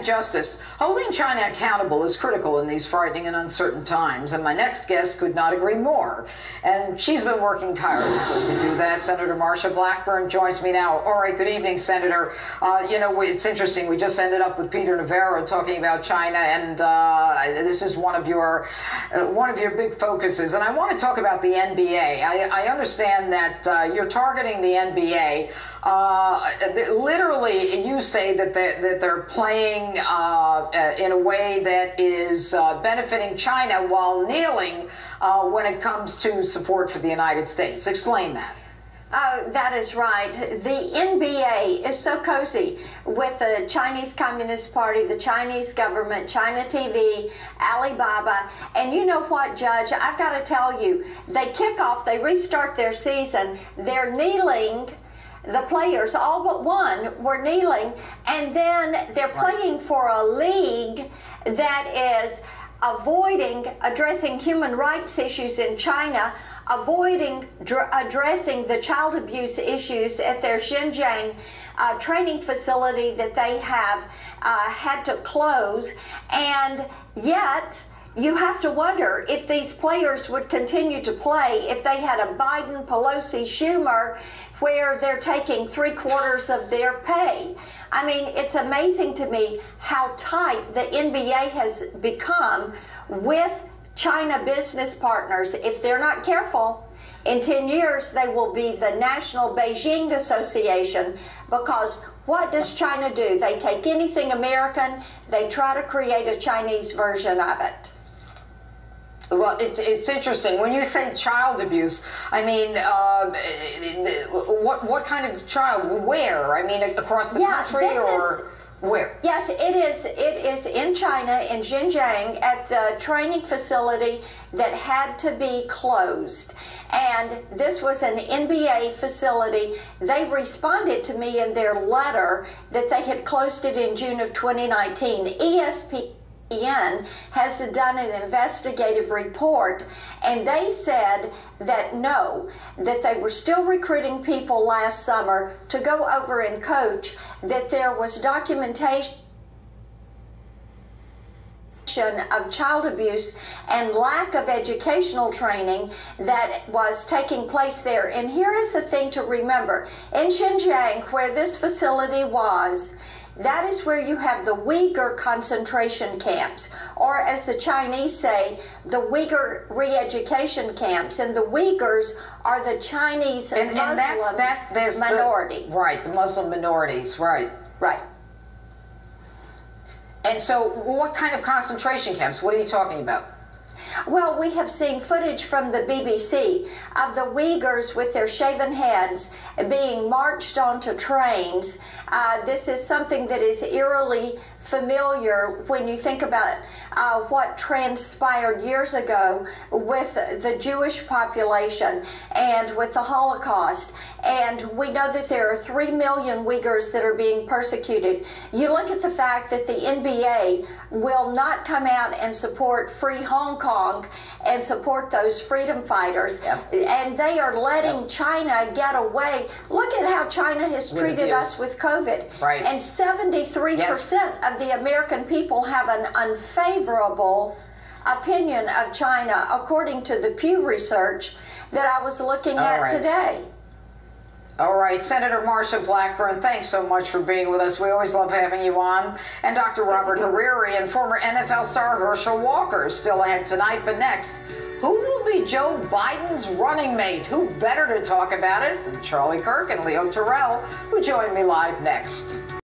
Justice, holding China accountable is critical in these frightening and uncertain times, and my next guest could not agree more. And she's been working tirelessly to do that. Senator Marsha Blackburn joins me now. All right, good evening, Senator. It's interesting. We just ended up with Peter Navarro talking about China, and this is one of your big focuses. And I want to talk about the NBA. I understand that you're targeting the NBA. Literally, you say that they're playing in a way that is benefiting China while kneeling when it comes to support for the United States. Explain that. That is right. The NBA is so cozy with the Chinese Communist Party, the Chinese government, China TV, Alibaba. And you know what, Judge? I've got to tell you, they restart their season, they're kneeling. The players, all but one, were kneeling, and then they're playing for a league that is avoiding addressing human rights issues in China, avoiding addressing the child abuse issues at their Xinjiang training facility that they have had to close. And yet, you have to wonder if these players would continue to play if they had a Biden, Pelosi, Schumer, where they're taking 3/4 of their pay. I mean, it's amazing to me how tight the NBA has become with China business partners. If they're not careful, in 10 years, they will be the National Beijing Association, because what does China do? They take anything American, they try to create a Chinese version of it. Well, it's interesting. When you say child abuse, I mean, what kind of child? Where? I mean, across the country or where? Yes, it is. It is in China, in Xinjiang, at the training facility that had to be closed. And this was an NBA facility. They responded to me in their letter that they had closed it in June of 2019. ESPN has done an investigative report, and they said that no, that they were still recruiting people last summer to go over and coach, that there was documentation of child abuse and lack of educational training that was taking place there. And here is the thing to remember. In Xinjiang, where this facility was, that is where you have the Uyghur concentration camps, or as the Chinese say, the Uyghur re-education camps. And the Uyghurs are the Chinese Muslim minority. Right, the Muslim minorities, right. Right. And so what kind of concentration camps? What are you talking about? Well, we have seen footage from the BBC of the Uyghurs with their shaven heads being marched onto trains. This is something that is eerily familiar when you think about what transpired years ago with the Jewish population and with the Holocaust. And we know that there are 3 million Uyghurs that are being persecuted. You look at the fact that the NBA will not come out and support Free Hong Kong and support those freedom fighters. Yep. And they are letting China get away. Look at how China has treated us with COVID. Right. And 73% of the American people have an unfavorable opinion of China, according to the Pew Research that I was looking at today. All right, Senator Marsha Blackburn, thanks so much for being with us. We always love having you on. And Dr. Robert Hariri and former NFL star Herschel Walker still ahead tonight. But next, who will be Joe Biden's running mate? Who better to talk about it than Charlie Kirk and Leo Terrell, who join me live next?